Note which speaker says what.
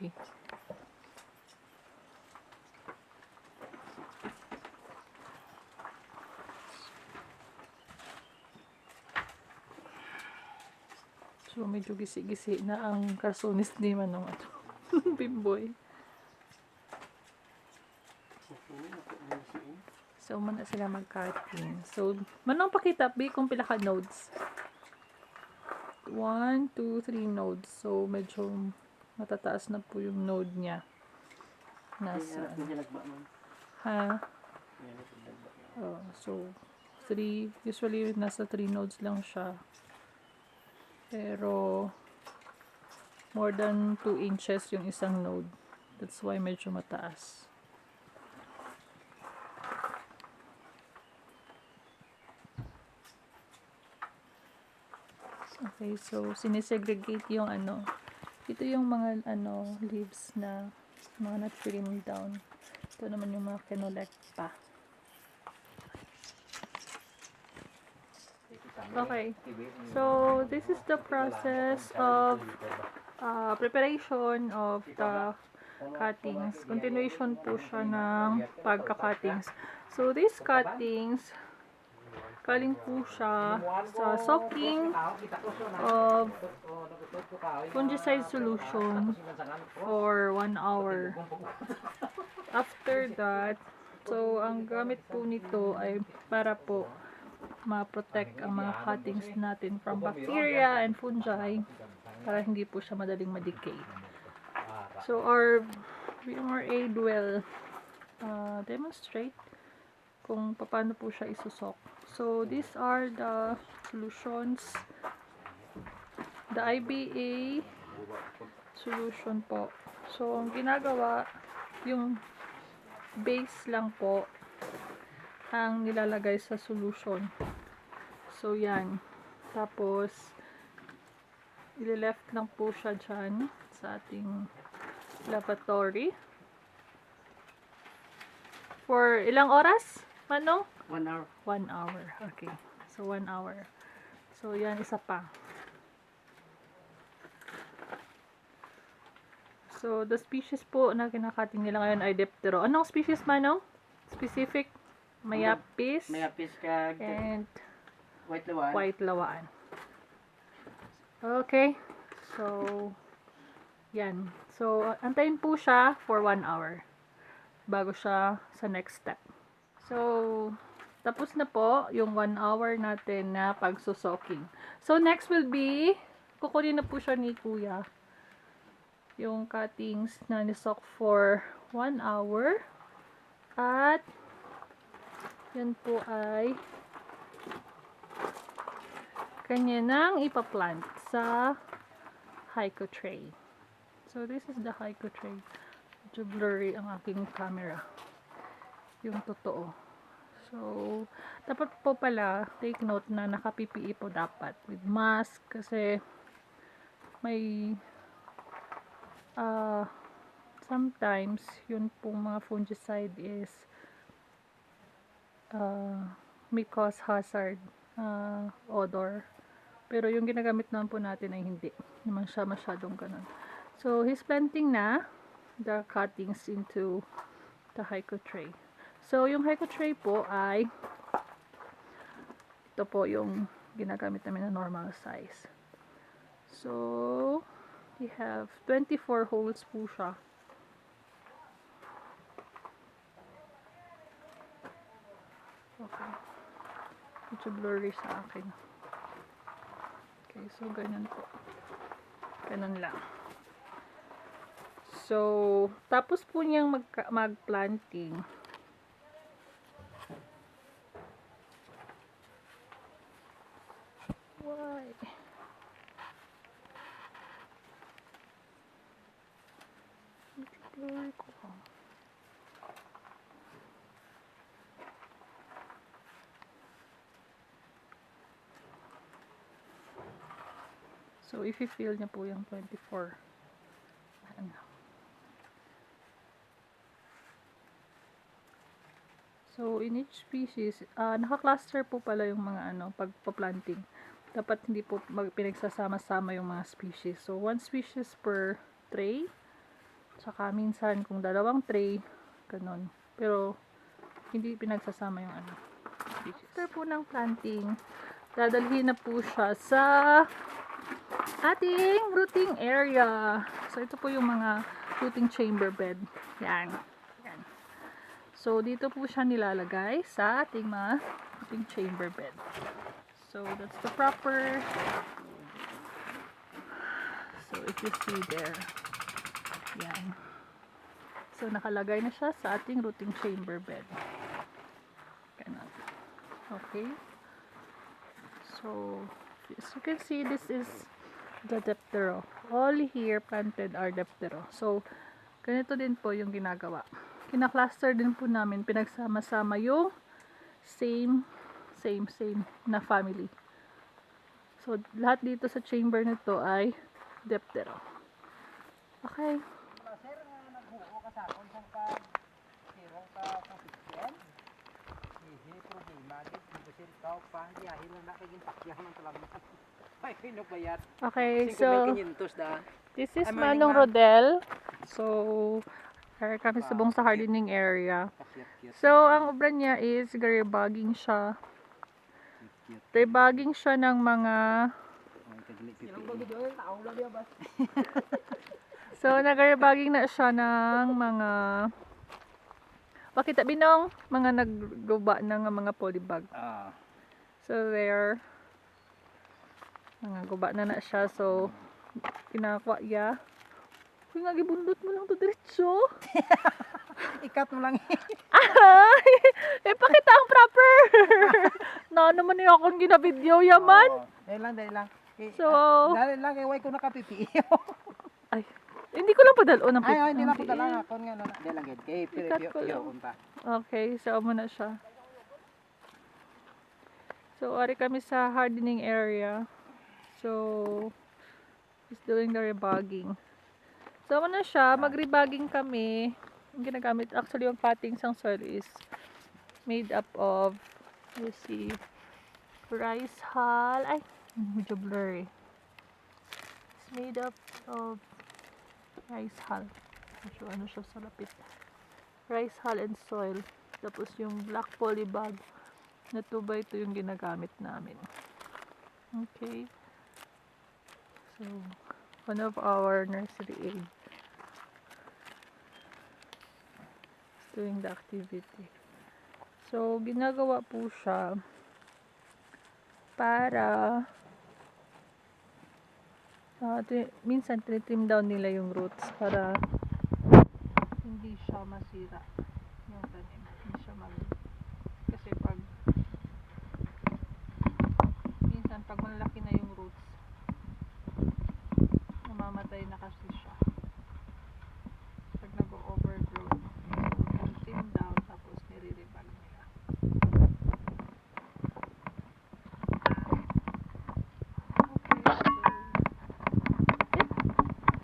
Speaker 1: Okay. So, medyo gisi-gisi na ang karsonis ni Manong at Bimboy. So, muna sila mag-cutting. So, Manong pakita, B, kung pila ka nodes. 1, 2, 3 nodes. So, medyo matataas na po yung node niya. Nasa, ha? Oh, so, 3, usually nasa 3 nodes lang siya. Pero, more than 2 inches yung isang node. That's why medyo mataas. Okay, so sinesegregate yung ano. Ito yung mga ano leaves na mga na-trim down. Ito naman yung mga kinolect pa. Okay, so this is the process of preparation of the cuttings. Continuation po siya ng pagka-cuttings. So these cuttings, galing po siya sa soaking of fungicide solution for 1 hour. After that, so ang gamit po nito ay para po ma-protect ang mga cuttings natin from bacteria and fungi para hindi po siya madaling ma-decay. So our VMR aid will demonstrate kung paano po siya isusok. So these are the solutions. The IBA solution po. So ang ginagawa, yung base lang po ang nilalagay sa solution. So yan. Tapos ile-left lang po siya dyan sa ating lavatory. For ilang oras? Manong?
Speaker 2: 1 hour.
Speaker 1: 1 hour. Okay. So 1 hour. So yan, isa pa. So the species po na kinakating nila ngayon ay Diptero. Anong species, Manong? Specific? Mayapis.
Speaker 2: Mayapis kag
Speaker 1: And
Speaker 2: white lawaan.
Speaker 1: white lawaan. Okay. So, yan. So, antayin po siya for 1 hour bago siya sa next step. So, tapos na po yung 1 hour natin na pagsusoking. So, next will be, kukunin na po siya ni Kuya. Yung cuttings na nisok for 1 hour. At, yan po ay kanya nang ipaplant sa Hyco tray. So, this is the Hyco tray. Medyo blurry ang aking camera. Yung totoo. So, dapat po pala, take note na naka-PPE po dapat with mask kasi may sometimes yun pong mga fungicide is may cause hazard odor. Pero yung ginagamit naman po natin ay hindi naman siya masyadong ganun. So, he's planting na the cuttings into the Hyco tray. So, yung Hyco tray po ay ito po yung ginagamit namin na normal size. So, we have 24 holes po siya. Okay. Medyo blurry sa akin. Okay, so ganyan po. Ganun lang. So, tapos po niyang mag-planting. Why? Blurry ko. So, if you feel niya po yung 24. Ano. So, in each species, naka-cluster po pala yung mga pagpa-planting. Dapat hindi po pinagsasama-sama yung mga species. So, one species per tray. Tsaka minsan kung dalawang tray, ganun. Pero hindi pinagsasama yung ano. After po ng planting, dadalhin na po siya sa ating rooting area. So ito po yung mga rooting chamber bed. Yan. Yan. So dito po siya nilalagay sa ating mga rooting chamber bed. So that's the proper. So if you see there. Yan. So nakalagay na siya sa ating rooting chamber bed. Ganun. Okay. So as you can see, this is the Diptero. All here planted are Diptero. So ganito din po yung ginagawa. Kina-cluster din po namin, pinagsama-sama yung same na family. So lahat dito sa chamber nito ay Diptero. Okay.
Speaker 2: Sir, nagbuo ka sa akong sang ka sirong ka consistent. Hindi problema din. Hindi sir ikaw pa. Hindi ahil na kaging pakyaw ng talaman. Ay, pinubayat.
Speaker 1: Okay,
Speaker 2: 5,500
Speaker 1: so
Speaker 2: da.
Speaker 1: this is
Speaker 2: Ay, morning,
Speaker 1: Manong
Speaker 2: ma'am.
Speaker 1: Rodel. So kami sa buong sa hardening area. So ang obra niya is garibagging siya. Garibagging siya ng mga So nagaribagging na siya ng mga Bakit binong mga nagguba ng mga polybag.
Speaker 2: Ah.
Speaker 1: So there mga guba na siya. So kinakwa ya. Kung nga gibundot mo lang to diretso.
Speaker 2: Ikat mo lang.
Speaker 1: Ay! Ipakita ang proper! Na naman niya akong gina-video yaman.
Speaker 2: Oh, dahil lang.
Speaker 1: So,
Speaker 2: Dahil lang, way ko nakapipiyo.
Speaker 1: ay, hindi ko lang padalo ng
Speaker 2: Ay, hindi lang po
Speaker 1: ng
Speaker 2: talaga. Kung nga na. Dahil lang, kay
Speaker 1: Ikat ko
Speaker 2: piyo
Speaker 1: lang.
Speaker 2: punta.
Speaker 1: Okay, so mo na siya. So, ari kami sa hardening area. So, he's doing the rebagging. So, mo na siya. Mag-rebagging kami. Yung ginagamit, actually, yung cuttings ng soil is made up of, let's see, rice hull. Ay, medyo blurry. It's made up of rice hull. Medyo ano siya sa lapit. Rice hull and soil. Tapos yung black polybag na 2x2 yung ginagamit namin. Okay. So, one of our nursery aides is doing the activity. So, ginagawa po siya para minsan tinitrim down nila yung roots para hindi siya masira.